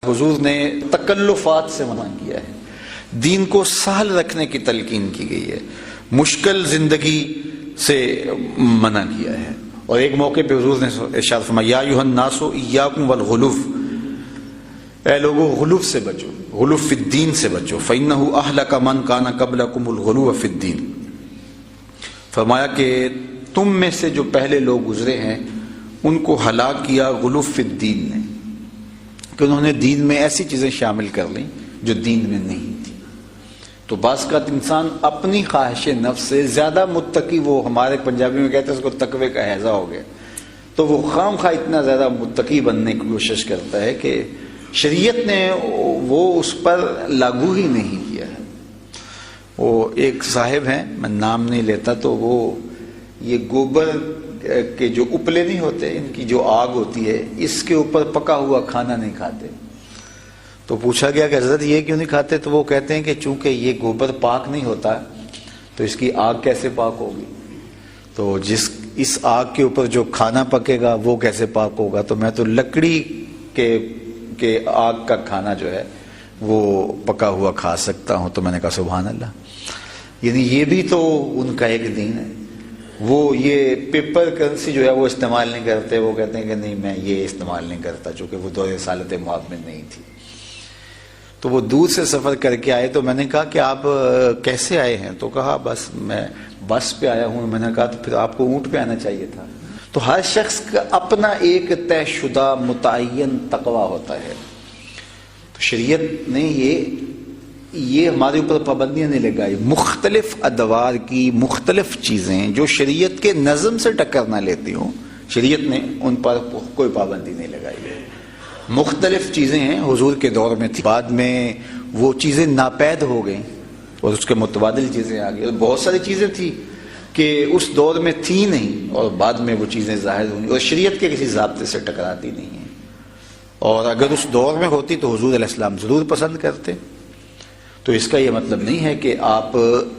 حضور نے تکلفات سے منع کیا ہے، دین کو سہل رکھنے کی تلقین کی گئی ہے، مشکل زندگی سے منع کیا ہے۔ اور ایک موقع پہ حضور نے ارشاد فرمایا یا ایھا الناس ایاکم والغلو، اے لوگو غلو سے بچو، غلو فی الدین سے بچو، فإنہ اہلک من کان قبلکم الغلو فی الدین۔ فرمایا کہ تم میں سے جو پہلے لوگ گزرے ہیں ان کو ہلاک کیا غلو فی الدین نے، کہ انہوں نے دین میں ایسی چیزیں شامل کر لیں جو دین میں نہیں تھی۔ تو بعض کا انسان اپنی خواہش نفس سے زیادہ متقی، وہ ہمارے پنجابی میں کہتے ہیں اس کو تقوی کا ہیضہ ہو گیا، تو وہ خام خواہ اتنا زیادہ متقی بننے کی کوشش کرتا ہے کہ شریعت نے وہ اس پر لاگو ہی نہیں کیا ہے۔ وہ ایک صاحب ہیں، میں نام نہیں لیتا، تو وہ یہ گوبر کہ جو اپلے نہیں ہوتے، ان کی جو آگ ہوتی ہے اس کے اوپر پکا ہوا کھانا نہیں کھاتے۔ تو پوچھا گیا کہ حضرت یہ کیوں نہیں کھاتے؟ تو وہ کہتے ہیں کہ چونکہ یہ گوبر پاک نہیں ہوتا تو اس کی آگ کیسے پاک ہوگی، تو اس آگ کے اوپر جو کھانا پکے گا وہ کیسے پاک ہوگا، تو میں تو لکڑی کے آگ کا کھانا جو ہے وہ پکا ہوا کھا سکتا ہوں۔ تو میں نے کہا سبحان اللہ، یعنی یہ بھی تو ان کا ایک دین ہے۔ وہ یہ پیپر کرنسی جو ہے وہ استعمال نہیں کرتے، وہ کہتے ہیں کہ نہیں میں یہ استعمال نہیں کرتا، چونکہ وہ دور رسالت مآب میں نہیں تھی۔ تو وہ دور سے سفر کر کے آئے، تو میں نے کہا کہ آپ کیسے آئے ہیں؟ تو کہا بس میں بس پہ آیا ہوں۔ میں نے کہا تو پھر آپ کو اونٹ پہ آنا چاہیے تھا۔ تو ہر شخص کا اپنا ایک طے شدہ متعین تقویٰ ہوتا ہے۔ تو شریعت نے یہ ہمارے اوپر پابندیاں نہیں لگائی، مختلف ادوار کی مختلف چیزیں جو شریعت کے نظم سے ٹکر نہ لیتی ہوں، شریعت نے ان پر کوئی پابندی نہیں لگائی ہے۔ مختلف چیزیں ہیں، حضور کے دور میں تھی، بعد میں وہ چیزیں ناپید ہو گئیں اور اس کے متبادل چیزیں آ گئی، اور بہت ساری چیزیں تھی کہ اس دور میں تھی نہیں اور بعد میں وہ چیزیں ظاہر ہوئیں اور شریعت کے کسی ضابطے سے ٹکراتی نہیں ہیں، اور اگر اس دور میں ہوتی تو حضور علیہ السلام ضرور پسند کرتے۔ تو اس کا یہ مطلب نہیں ہے کہ آپ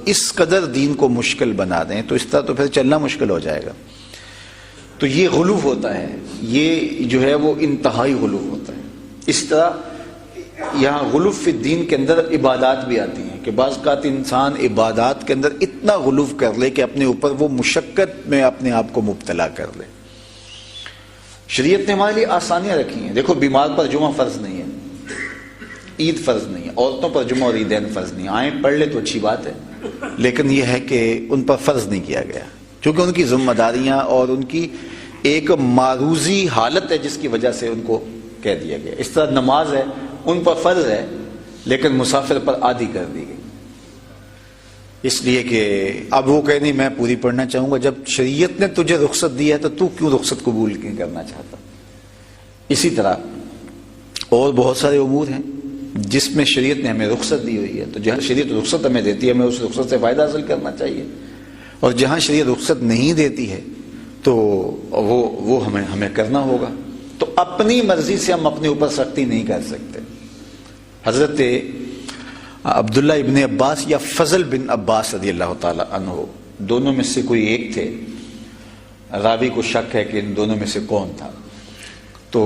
اس قدر دین کو مشکل بنا دیں، تو اس طرح تو پھر چلنا مشکل ہو جائے گا۔ تو یہ غلو ہوتا ہے، یہ جو ہے وہ انتہائی غلو ہوتا ہے۔ اس طرح یہاں غلو فی الدین کے اندر عبادات بھی آتی ہیں کہ بعض اوقات انسان عبادات کے اندر اتنا غلو کر لے کہ اپنے اوپر وہ مشقت میں اپنے آپ کو مبتلا کر لے۔ شریعت نے ہمارے لیے آسانیاں رکھی ہیں۔ دیکھو بیمار پر جمعہ فرض نہیں ہے، عید فرض نہیں ہے، عورتوں پر جمعہ اور عیدین فرض نہیں، آئیں پڑھ لے تو اچھی بات ہے، لیکن یہ ہے کہ ان پر فرض نہیں کیا گیا کیونکہ ان کی ذمہ داریاں اور ان کی ایک معروضی حالت ہے جس کی وجہ سے ان کو کہہ دیا گیا۔ اس طرح نماز ہے، ان پر فرض ہے لیکن مسافر پر عادی کر دی گئی، اس لیے کہ اب وہ کہے نہیں میں پوری پڑھنا چاہوں گا۔ جب شریعت نے تجھے رخصت دی ہے تو کیوں رخصت قبول نہیں کرنا چاہتا؟ اسی طرح اور بہت سارے امور ہیں جس میں شریعت نے ہمیں رخصت دی ہوئی ہے، تو جہاں شریعت رخصت ہمیں دیتی ہے ہمیں اس رخصت سے فائدہ حاصل کرنا چاہیے، اور جہاں شریعت رخصت نہیں دیتی ہے تو وہ ہمیں کرنا ہوگا۔ تو اپنی مرضی سے ہم اپنے اوپر سختی نہیں کر سکتے۔ حضرت عبداللہ ابن عباس یا فضل بن عباس رضی اللہ تعالی عنہ، دونوں میں سے کوئی ایک تھے، راوی کو شک ہے کہ ان دونوں میں سے کون تھا۔ تو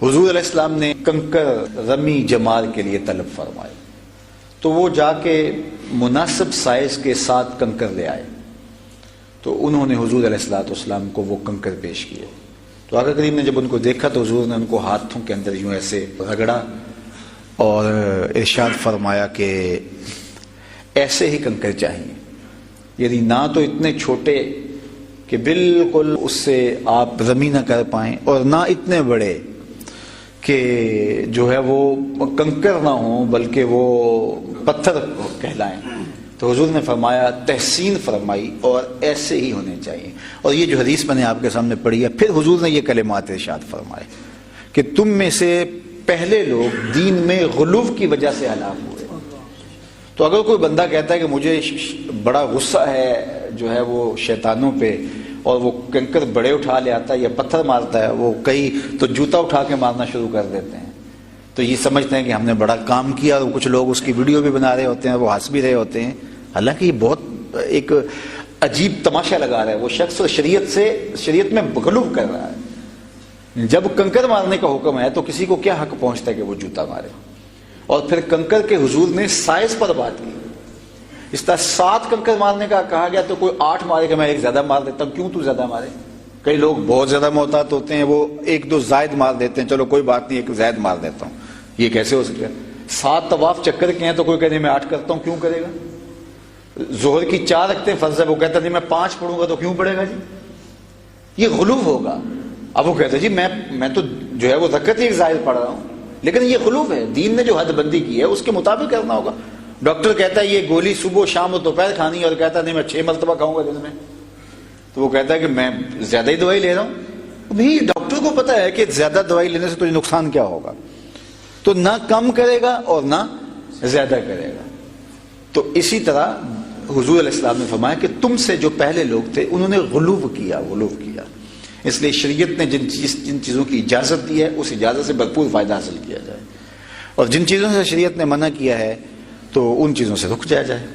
حضور علیہ السلام نے کنکر رمی جمار کے لیے طلب فرمائے، تو وہ جا کے مناسب سائز کے ساتھ کنکر لے آئے، تو انہوں نے حضور علیہ السلام کو وہ کنکر پیش کیے۔ تو آقا کریم نے جب ان کو دیکھا تو حضور نے ان کو ہاتھوں کے اندر یوں ایسے رگڑا اور ارشاد فرمایا کہ ایسے ہی کنکر چاہیے، یعنی نہ تو اتنے چھوٹے کہ بالکل اس سے آپ رمی نہ کر پائیں، اور نہ اتنے بڑے کہ جو ہے وہ کنکر نہ ہوں بلکہ وہ پتھر کہلائیں۔ تو حضور نے فرمایا تحسین فرمائی اور ایسے ہی ہونے چاہیے۔ اور یہ جو حدیث میں نے آپ کے سامنے پڑھی ہے، پھر حضور نے یہ کلمات ارشاد فرمائے کہ تم میں سے پہلے لوگ دین میں غلو کی وجہ سے ہلاک ہوئے۔ تو اگر کوئی بندہ کہتا ہے کہ مجھے بڑا غصہ ہے جو ہے وہ شیطانوں پہ، اور وہ کنکر بڑے اٹھا لے آتا ہے یا پتھر مارتا ہے، وہ کئی تو جوتا اٹھا کے مارنا شروع کر دیتے ہیں، تو یہ سمجھتے ہیں کہ ہم نے بڑا کام کیا، اور کچھ لوگ اس کی ویڈیو بھی بنا رہے ہوتے ہیں، وہ ہنس بھی رہے ہوتے ہیں، حالانکہ یہ بہت ایک عجیب تماشا لگا رہا ہے وہ شخص، شریعت میں غلو کر رہا ہے۔ جب کنکر مارنے کا حکم ہے تو کسی کو کیا حق پہنچتا ہے کہ وہ جوتا مارے؟ اور پھر کنکر کے حضور نے سائز پر بات کی. اس طرح 7 کنکر مارنے کا کہا گیا تو کوئی 8 مارے کہ میں ایک زیادہ مار دیتا ہوں. کیوں تو زیادہ مارے؟ کئی لوگ بہت زیادہ محتاط ہوتے ہیں, وہ 1-2 زائد مار دیتے ہیں, چلو کوئی بات نہیں, 1 زائد مار دیتا ہوں. یہ کیسے ہو سکتا ہے؟ 7 طواف چکر کے ہیں تو کوئی کہتے ہیں میں 8 کرتا ہوں, کیوں کرے گا؟ ظہر کی 4 رکعتیں فرض ہے, وہ کہتا نہیں میں 5 پڑھوں گا تو کیوں پڑھے گا جی؟ یہ غلو ہوگا. اب وہ کہتا ہے جی میں تو جو ہے وہ رکعت ہی ایک زائد پڑھ رہا ہوں, لیکن یہ غلو ہے. دین نے جو حد بندی کی ہے اس کے مطابق کرنا ہوگا. ڈاکٹر کہتا ہے یہ گولی صبح شام اور دوپہر کھانی ہے, اور کہتا ہے نہیں میں 6 مرتبہ کھاؤں گا دن میں, تو وہ کہتا ہے کہ میں زیادہ ہی دوائی لے رہا ہوں. نہیں, ڈاکٹر کو پتا ہے کہ زیادہ دوائی لینے سے تجھے نقصان کیا ہوگا, تو نہ کم کرے گا اور نہ زیادہ کرے گا. تو اسی طرح حضور علیہ السلام نے فرمایا کہ تم سے جو پہلے لوگ تھے انہوں نے غلو کیا. اس لیے شریعت نے جن چیزوں کی اجازت دی ہے اس اجازت سے بھرپور فائدہ حاصل کیا جائے, اور جن چیزوں سے شریعت نے منع کیا ہے تو ان چیزوں سے رک جایا جائے.